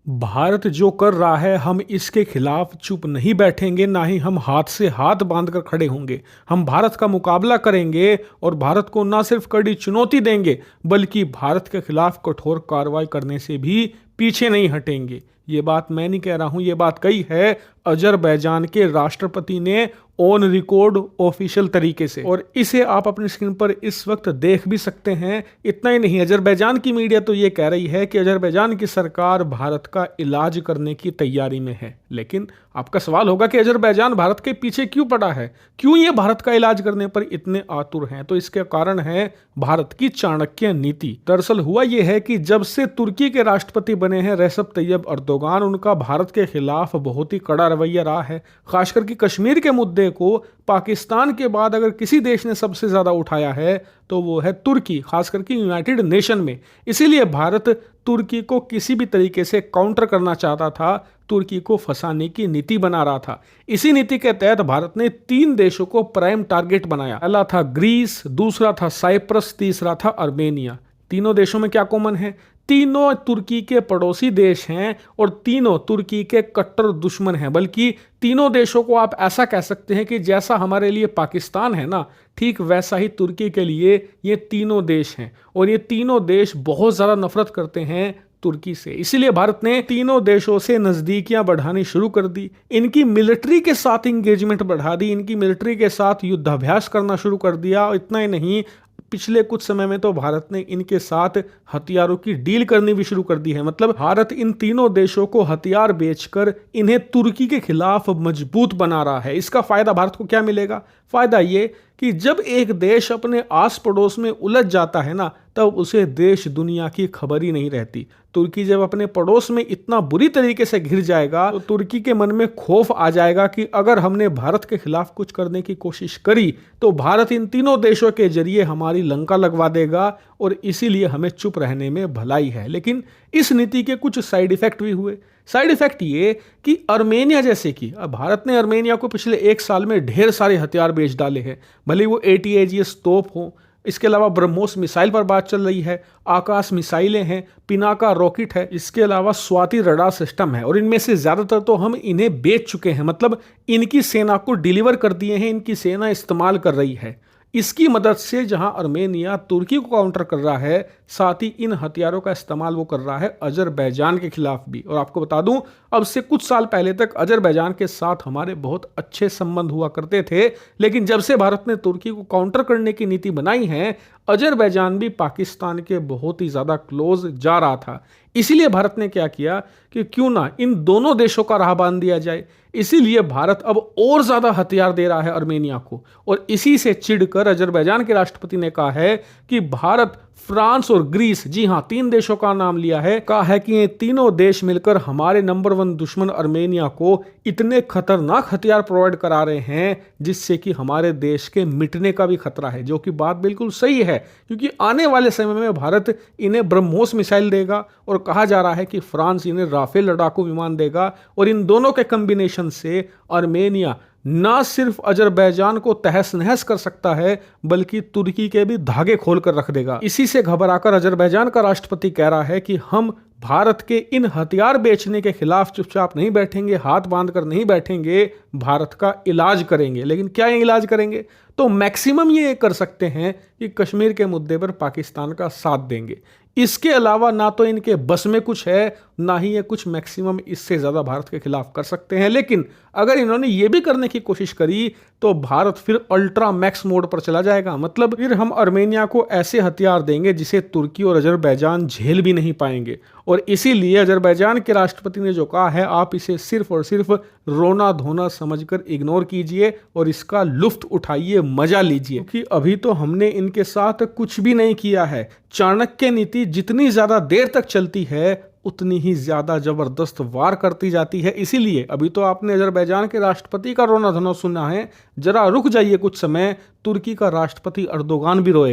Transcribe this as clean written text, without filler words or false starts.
भारत जो कर रहा है हम इसके खिलाफ चुप नहीं बैठेंगे, ना ही हम हाथ से हाथ बांधकर खड़े होंगे। हम भारत का मुकाबला करेंगे और भारत को ना सिर्फ कड़ी चुनौती देंगे बल्कि भारत के खिलाफ कठोर कार्रवाई करने से भी पीछे नहीं हटेंगे। ये बात मैं नहीं कह रहा हूं, ये बात कही है अजरबैजान के राष्ट्रपति ने ऑन रिकॉर्ड ऑफिशियल तरीके से, और इसे आप अपनी स्क्रीन पर इस वक्त देख भी सकते हैं। इतना ही नहीं, अजरबैजान की मीडिया तो ये कह रही है कि अजरबैजान की सरकार भारत का इलाज करने की तैयारी में है। लेकिन आपका सवाल होगा कि अजरबैजान भारत के पीछे क्यों पड़ा है, क्यों ये भारत का इलाज करने पर इतने आतुर हैं? तो इसके कारण है भारत की चाणक्य नीति। दरअसल हुआ यह है कि जब से तुर्की के राष्ट्रपति बने हैं रेसिप तैयब अर्दोगान, उनका भारत के खिलाफ बहुत ही कड़ा रवैया रहा है। खासकर कि कश्मीर के मुद्दे को पाकिस्तान के बाद अगर किसी देश ने सबसे ज्यादा उठाया है तो वो है तुर्की, खास करके यूनाइटेड नेशन में। इसीलिए भारत तुर्की को किसी भी तरीके से काउंटर करना चाहता था, तुर्की को फंसाने की नीति बना रहा था। इसी नीति के तहत भारत ने 3 देशों को प्राइम टारगेट बनाया। पहला था ग्रीस, दूसरा था साइप्रस, तीसरा था अर्मेनिया। तीनों देशों में क्या कॉमन है? तीनों तुर्की के पड़ोसी देश हैं और तीनों तुर्की के कट्टर दुश्मन हैं। बल्कि तीनों देशों को आप ऐसा कह सकते हैं कि जैसा हमारे लिए पाकिस्तान है ना, ठीक वैसा ही तुर्की के लिए ये तीनों देश हैं। और ये तीनों देश बहुत ज़्यादा नफरत करते हैं तुर्की से। इसीलिए भारत ने तीनों देशों से नज़दीकियां बढ़ानी शुरू कर दी, इनकी मिलिट्री के साथ इंगेजमेंट बढ़ा दी, इनकी मिलिट्री के साथ युद्धाभ्यास करना शुरू कर दिया। और इतना ही नहीं, पिछले कुछ समय में तो भारत ने इनके साथ हथियारों की डील करनी भी शुरू कर दी है। मतलब भारत इन तीनों देशों को हथियार बेचकर इन्हें तुर्की के खिलाफ मजबूत बना रहा है। इसका फायदा भारत को क्या मिलेगा? फायदा ये कि जब एक देश अपने आस पड़ोस में उलझ जाता है ना, तब उसे देश दुनिया की खबर ही नहीं रहती। तुर्की जब अपने पड़ोस में इतना बुरी तरीके से घिर जाएगा तो तुर्की के मन में खौफ आ जाएगा कि अगर हमने भारत के खिलाफ कुछ करने की कोशिश करी तो भारत इन तीनों देशों के जरिए हमारी लंका लगवा देगा, और इसीलिए हमें चुप रहने में भलाई है। लेकिन इस नीति के कुछ साइड इफेक्ट भी हुए। साइड इफेक्ट ये कि अर्मेनिया जैसे कि अब भारत ने अर्मेनिया को पिछले 1 साल में ढेर सारे हथियार बेच डाले हैं, भले वो ATAGS तोप हो, इसके अलावा ब्रह्मोस मिसाइल पर बात चल रही है, आकाश मिसाइलें हैं, पिनाका रॉकेट है, इसके अलावा स्वाति रडार सिस्टम है, और इनमें से ज्यादातर तो हम इन्हें बेच चुके हैं। मतलब इनकी सेना को डिलीवर कर दिए हैं, इनकी सेना इस्तेमाल कर रही है। इसकी मदद से जहां अर्मेनिया तुर्की को काउंटर कर रहा है, साथ ही इन हथियारों का इस्तेमाल वो कर रहा है अजरबैजान के खिलाफ भी। और आपको बता दूं, अब से कुछ साल पहले तक अजरबैजान के साथ हमारे बहुत अच्छे संबंध हुआ करते थे, लेकिन जब से भारत ने तुर्की को काउंटर करने की नीति बनाई है, अजरबैजान भी पाकिस्तान के बहुत ही ज्यादा क्लोज जा रहा था। इसीलिए भारत ने क्या किया कि क्यों ना इन दोनों देशों का राह बांध दिया जाए। इसीलिए भारत अब और ज्यादा हथियार दे रहा है अर्मेनिया को, और इसी से चिढ़कर अजरबैजान के राष्ट्रपति ने कहा है कि भारत, फ्रांस और ग्रीस, जी हां 3 देशों का नाम लिया है, कहा है कि ये तीनों देश मिलकर हमारे नंबर 1 दुश्मन अर्मेनिया को इतने खतरनाक हथियार प्रोवाइड करा रहे हैं जिससे कि हमारे देश के मिटने का भी खतरा है। जो कि बात बिल्कुल सही है, क्योंकि आने वाले समय में भारत इन्हें ब्रह्मोस मिसाइल देगा, और कहा जा रहा है कि फ्रांस इन्हें राफेल लड़ाकू विमान देगा, और इन दोनों के कॉम्बिनेशन से अर्मेनिया ना सिर्फ अजरबैजान को तहस नहस कर सकता है बल्कि तुर्की के भी धागे खोल कर रख देगा। इसी से घबराकर अजरबैजान का राष्ट्रपति कह रहा है कि हम भारत के इन हथियार बेचने के खिलाफ चुपचाप नहीं बैठेंगे, हाथ बांध कर नहीं बैठेंगे, भारत का इलाज करेंगे। लेकिन क्या इलाज करेंगे? तो मैक्सिमम ये कर सकते हैं कि कश्मीर के मुद्दे पर पाकिस्तान का साथ देंगे। इसके अलावा ना तो इनके बस में कुछ है, ना ही ये कुछ मैक्सिमम इससे ज़्यादा भारत के खिलाफ कर सकते हैं। लेकिन अगर इन्होंने ये भी करने की कोशिश करी तो भारत फिर अल्ट्रा मैक्स मोड पर चला जाएगा। मतलब फिर हम अर्मेनिया को ऐसे हथियार देंगे जिसे तुर्की और अजरबैजान झेल भी नहीं पाएंगे। और इसीलिए अजरबैजान के राष्ट्रपति ने जो कहा है, आप इसे सिर्फ और सिर्फ रोना धोना समझकर इग्नोर कीजिए और इसका लुफ्त उठाइए, मजा लीजिए, क्योंकि अभी तो हमने इनके साथ कुछ भी नहीं किया है। चाणक्य नीति जितनी ज्यादा देर तक चलती है उतनी ही ज्यादा जबरदस्त वार करती जाती है। इसीलिए अभी तो आपने अजरबैजान के राष्ट्रपति का रोना धोना सुना है, जरा रुक जाइए कुछ समय, तुर्की का राष्ट्रपति अर्दोगान भी रोए।